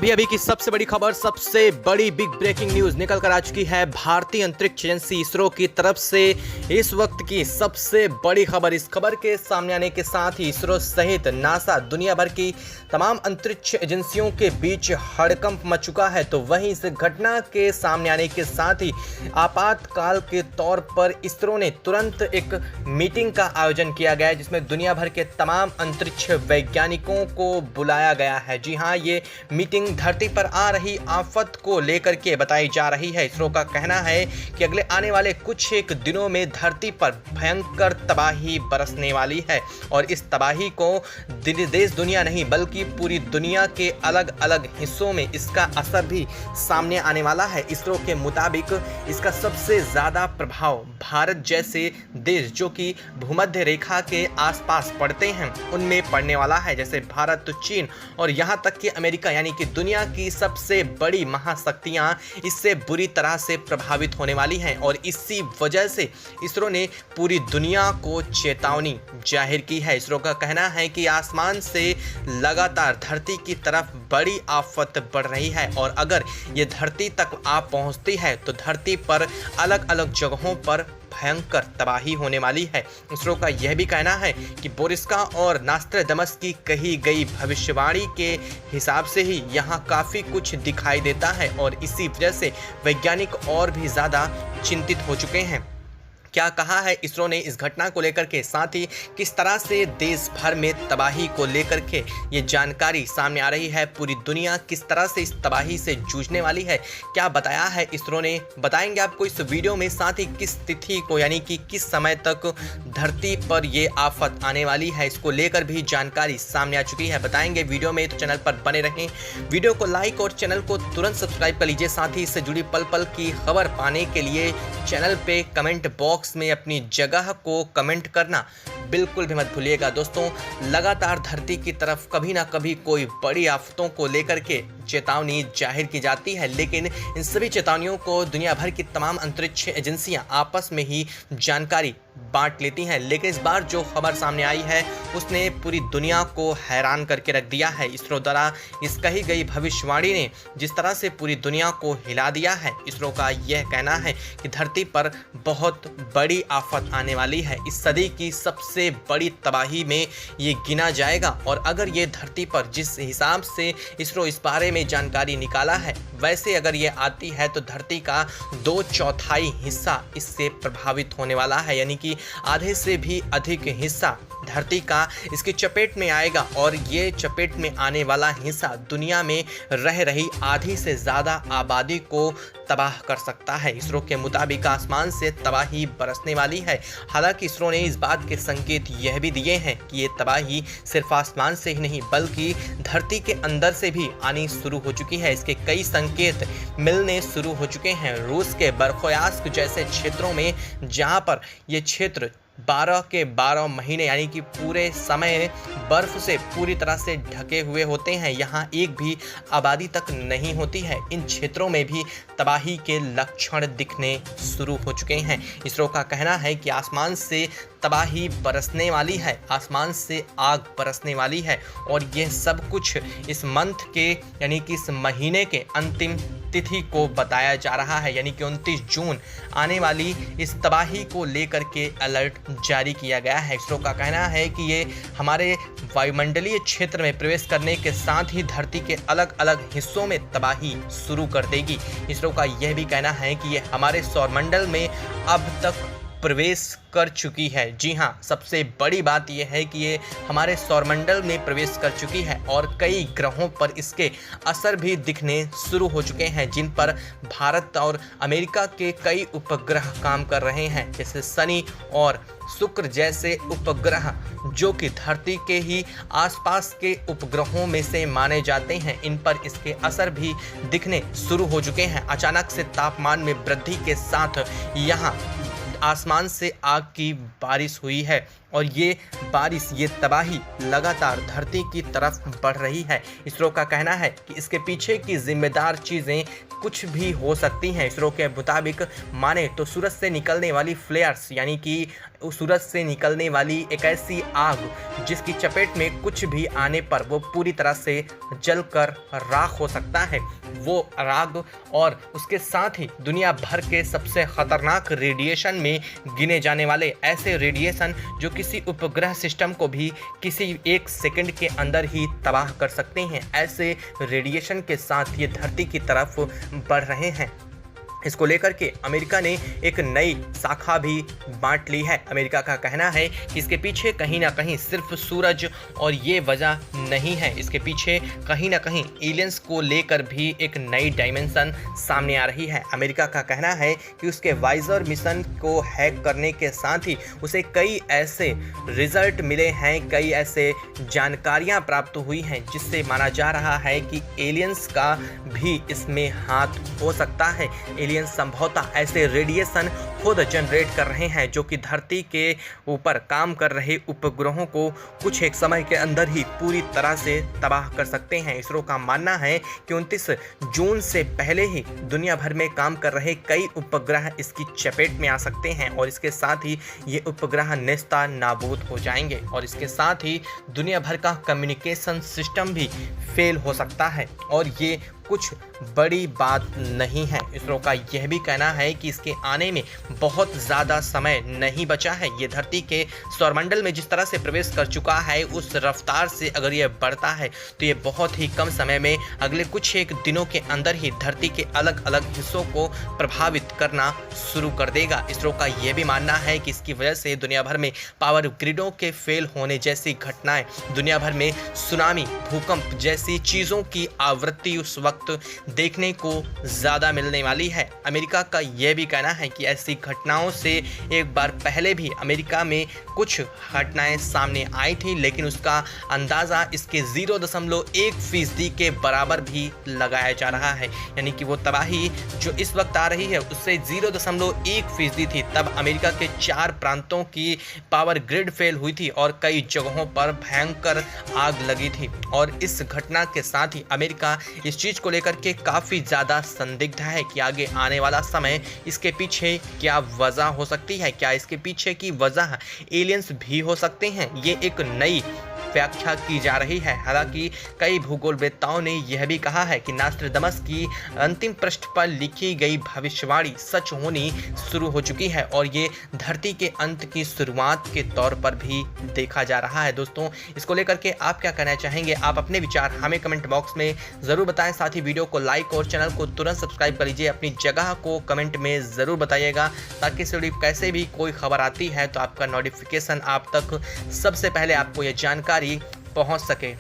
अभी अभी की सबसे बड़ी खबर, सबसे बड़ी बिग ब्रेकिंग न्यूज निकल कर आ चुकी है भारतीय अंतरिक्ष एजेंसी इसरो की तरफ से। इस वक्त की सबसे बड़ी खबर, इस खबर के सामने आने के साथ ही इसरो सहित नासा, दुनिया भर की तमाम अंतरिक्ष एजेंसियों के बीच हड़कंप मच चुका है। तो वहीं इस घटना के सामने आने के साथ ही आपातकाल के तौर पर इसरो ने तुरंत एक मीटिंग का आयोजन किया गया है, जिसमें दुनिया भर के तमाम अंतरिक्ष वैज्ञानिकों को बुलाया गया है। जी हाँ, ये मीटिंग धरती पर आ रही आफत को लेकर के बताई जा रही है। इसरो का कहना है कि अगले आने वाले कुछ एक दिनों में धरती पर भयंकर तबाही बरसने वाली है और इस तबाही को देश दुनिया नहीं बल्कि पूरी दुनिया के अलग अलग हिस्सों में इसका असर भी सामने आने वाला है। इसरो के मुताबिक इसका सबसे ज्यादा प्रभाव भारत जैसे देश जो कि भूमध्य रेखा के आसपास पड़ते हैं उनमें पड़ने वाला है, जैसे भारत, चीन और यहाँ तक कि अमेरिका, यानी कि दुनिया की सबसे बड़ी महाशक्तियां इससे बुरी तरह से प्रभावित होने वाली हैं। और इसी वजह से इसरो ने पूरी दुनिया को चेतावनी जाहिर की है। इसरो का कहना है कि आसमान से लगातार धरती की तरफ बड़ी आफत बढ़ रही है और अगर ये धरती तक आ पहुंचती है तो धरती पर अलग अलग जगहों पर भयंकर तबाही होने वाली है। इसरो का यह भी कहना है कि बोरिस्का और नास्ट्राडामस की कही गई भविष्यवाणी के हिसाब से ही यहाँ काफ़ी कुछ दिखाई देता है और इसी वजह से वैज्ञानिक और भी ज़्यादा चिंतित हो चुके हैं। क्या कहा है इसरो ने इस घटना को लेकर के, साथ ही किस तरह से देश भर में तबाही को लेकर के ये जानकारी सामने आ रही है, पूरी दुनिया किस तरह से इस तबाही से जूझने वाली है, क्या बताया है इसरो ने, बताएंगे आपको इस वीडियो में। साथ ही किस तिथि को यानी कि किस समय तक धरती पर ये आफत आने वाली है, इसको लेकर भी जानकारी सामने आ चुकी है, बताएंगे वीडियो में। तो चैनल पर बने रहें, वीडियो को लाइक और चैनल को तुरंत सब्सक्राइब कर लीजिए। साथ ही इससे जुड़ी पल पल की खबर पाने के लिए चैनल पे कमेंट बॉक्स में अपनी जगह को कमेंट करना बिल्कुल भी मत भूलिएगा। दोस्तों, लगातार धरती की तरफ कभी ना कभी कोई बड़ी आफतों को लेकर के चेतावनी जाहिर की जाती है, लेकिन इन सभी चेतावनियों को दुनिया भर की तमाम अंतरिक्ष एजेंसियां आपस में ही जानकारी बांट लेती हैं। लेकिन इस बार जो खबर सामने आई है उसने पूरी दुनिया को हैरान करके रख दिया है। इसरो द्वारा इस कही गई भविष्यवाणी ने जिस तरह से पूरी दुनिया को हिला दिया है, इसरो का यह कहना है कि धरती पर बहुत बड़ी आफत आने वाली है। इस सदी की सबसे बड़ी तबाही में ये गिना जाएगा और अगर ये धरती पर जिस हिसाब से इसरो इस बारे में जानकारी निकाला है वैसे अगर ये आती है तो धरती का 2/4 हिस्सा इससे प्रभावित होने वाला है, यानी कि आधे से भी अधिक हिस्सा धरती का इसकी चपेट में आएगा और ये चपेट में आने वाला हिस्सा दुनिया में रह रही आधी से ज़्यादा आबादी को तबाह कर सकता है। इसरो के मुताबिक आसमान से तबाही बरसने वाली है। हालांकि इसरो ने इस बात के संकेत यह भी दिए हैं कि ये तबाही सिर्फ आसमान से ही नहीं बल्कि धरती के अंदर से भी आनी शुरू हो चुकी है। इसके कई संकेत मिलने शुरू हो चुके हैं। रूस के बर्फयास्क जैसे क्षेत्रों में जहाँ पर ये क्षेत्र 12 के 12 महीने यानी कि पूरे समय बर्फ से पूरी तरह से ढके हुए होते हैं, यहाँ एक भी आबादी तक नहीं होती है, इन क्षेत्रों में भी तबाही के लक्षण दिखने शुरू हो चुके हैं। इसरो का कहना है कि आसमान से तबाही बरसने वाली है, आसमान से आग बरसने वाली है और यह सब कुछ इस मंथ के यानी कि इस महीने के अंतिम तिथि को बताया जा रहा है, यानी कि 29 जून आने वाली इस तबाही को लेकर के अलर्ट जारी किया गया है। इसरो का कहना है कि ये हमारे वायुमंडलीय क्षेत्र में प्रवेश करने के साथ ही धरती के अलग अलग हिस्सों में तबाही शुरू कर देगी। इसरो का यह भी कहना है कि ये हमारे सौरमंडल में अब तक प्रवेश कर चुकी है। जी हाँ, सबसे बड़ी बात यह है कि ये हमारे सौरमंडल में प्रवेश कर चुकी है और कई ग्रहों पर इसके असर भी दिखने शुरू हो चुके हैं, जिन पर भारत और अमेरिका के कई उपग्रह काम कर रहे हैं, जैसे शनि और शुक्र जैसे उपग्रह जो कि धरती के ही आसपास के उपग्रहों में से माने जाते हैं। इन पर इसके असर भी दिखने शुरू हो चुके हैं। अचानक से तापमान में वृद्धि के साथ यहाँ आसमान से आग की बारिश हुई है और ये बारिश, ये तबाही लगातार धरती की तरफ बढ़ रही है। इसरो का कहना है कि इसके पीछे की जिम्मेदार चीज़ें कुछ भी हो सकती हैं। इसरो के मुताबिक माने तो सूरज से निकलने वाली फ्लेयर्स यानी कि सूरज से निकलने वाली एक ऐसी आग जिसकी चपेट में कुछ भी आने पर वो पूरी तरह से जलकर राख हो सकता है, वो आग और उसके साथ ही दुनिया भर के सबसे खतरनाक रेडिएशन में गिने जाने वाले ऐसे रेडिएशन जो किसी उपग्रह सिस्टम को भी किसी 1 सेकंड के अंदर ही तबाह कर सकते हैं, ऐसे रेडिएशन के साथ ये धरती की तरफ बढ़ रहे हैं। इसको लेकर के अमेरिका ने एक नई शाखा भी बांट ली है। अमेरिका का कहना है कि इसके पीछे कहीं ना कहीं सिर्फ सूरज और ये वजह नहीं है, इसके पीछे कहीं ना कहीं एलियंस को लेकर भी एक नई डायमेंशन सामने आ रही है। अमेरिका का कहना है कि उसके वाइजर मिशन को हैक करने के साथ ही उसे कई ऐसे रिजल्ट मिले हैं, कई ऐसे जानकारियां प्राप्त हुई हैं जिससे माना जा रहा है कि एलियंस का भी इसमें हाथ हो सकता है। संभवतः ऐसे रेडिएशन खुद जनरेट कर रहे हैं जो कि धरती के ऊपर काम कर रहे उपग्रहों को कुछ एक समय के अंदर ही पूरी तरह से तबाह कर सकते हैं। इसरो का मानना है कि 29 जून से पहले ही दुनिया भर में काम कर रहे कई उपग्रह इसकी चपेट में आ सकते हैं और इसके साथ ही ये उपग्रह नेस्ता नाबूद हो जाएंगे और इसके साथ ही दुनिया भर का कम्युनिकेशन सिस्टम भी फेल हो सकता है और ये कुछ बड़ी बात नहीं है। इसरो का यह भी कहना है कि इसके आने में बहुत ज़्यादा समय नहीं बचा है। ये धरती के सौरमंडल में जिस तरह से प्रवेश कर चुका है उस रफ्तार से अगर ये बढ़ता है तो ये बहुत ही कम समय में अगले कुछ एक दिनों के अंदर ही धरती के अलग अलग हिस्सों को प्रभावित करना शुरू कर देगा। इसरो का यह भी मानना है कि इसकी वजह से दुनिया भर में पावर ग्रिडों के फेल होने जैसी घटनाएं, दुनिया भर में सुनामी, भूकंप जैसी चीज़ों की आवृत्ति उस वक्त देखने को ज़्यादा मिलने वाली है। अमेरिका का यह भी कहना है कि ऐसी घटनाओं से एक बार पहले भी अमेरिका में कुछ घटनाएं सामने आई थी, लेकिन उसका अंदाज़ा इसके 0.1% के बराबर भी लगाया जा रहा है। यानी कि वो तबाही जो इस वक्त आ रही है उससे 0.1% थी। तब अमेरिका के 4 प्रांतों की पावर ग्रिड फेल हुई थी और कई जगहों पर भयंकर आग लगी थी और इस घटना के साथ ही अमेरिका इस चीज़ को लेकर के काफ़ी ज़्यादा संदिग्ध है कि आगे आने वाला समय इसके पीछे क्या वजह हो सकती है, क्या इसके पीछे की वजह एलियंस भी हो सकते हैं। ये एक नई व्याख्या की जा रही है। हालांकि कई भूगोलवेत्ताओं ने यह भी कहा है कि नास्ट्राडामस की अंतिम पृष्ठ पर लिखी गई भविष्यवाणी सच होनी शुरू हो चुकी है और ये धरती के अंत की शुरुआत के तौर पर भी देखा जा रहा है। दोस्तों, इसको लेकर के आप क्या कहना चाहेंगे? आप अपने विचार हमें कमेंट बॉक्स में ज़रूर बताएं। साथ ही वीडियो को लाइक और चैनल को तुरंत सब्सक्राइब कर लीजिए। अपनी जगह को कमेंट में ज़रूर बताइएगा ताकि सिर्फ कैसे भी कोई खबर आती है तो आपका नोटिफिकेशन आप तक सबसे पहले आपको यह जानकारी पहुंच सके।